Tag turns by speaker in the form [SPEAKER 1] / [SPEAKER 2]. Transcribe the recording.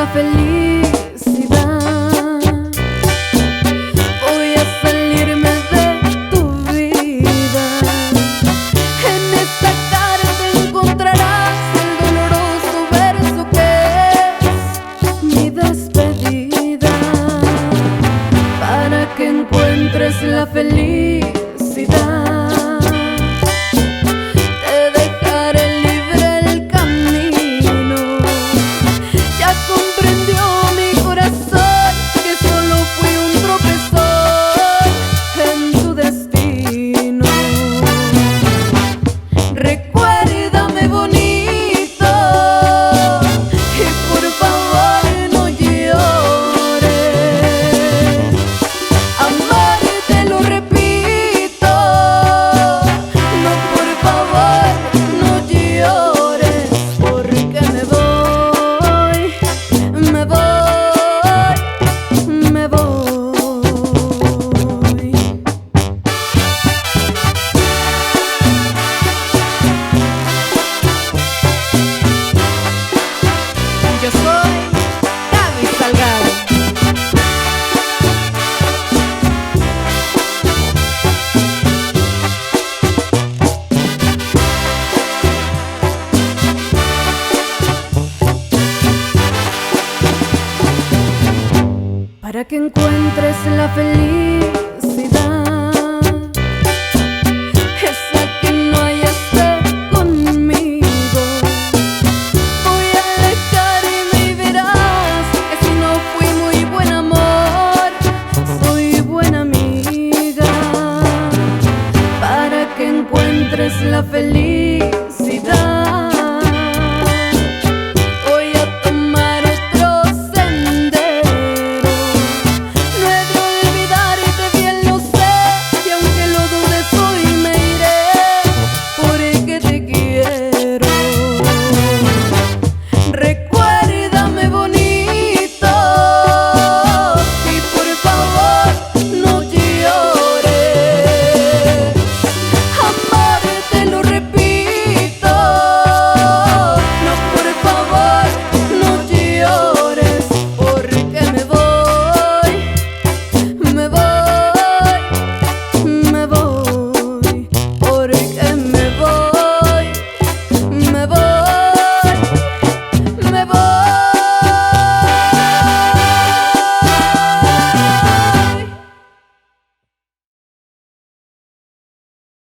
[SPEAKER 1] la felicidad. Voy a salirme de tu vida. En esta carta encontrarás el doloroso verso que es mi despedida. Para que encuentres la felicidad, recuérdame bonito y por favor no llores. Amarte lo repito, no, por favor no llores, porque me voy, me voy, me voy. Yo soy Gaby Salgado. Para que encuentres la felicidad, esa que no hay estar conmigo. La felicidad.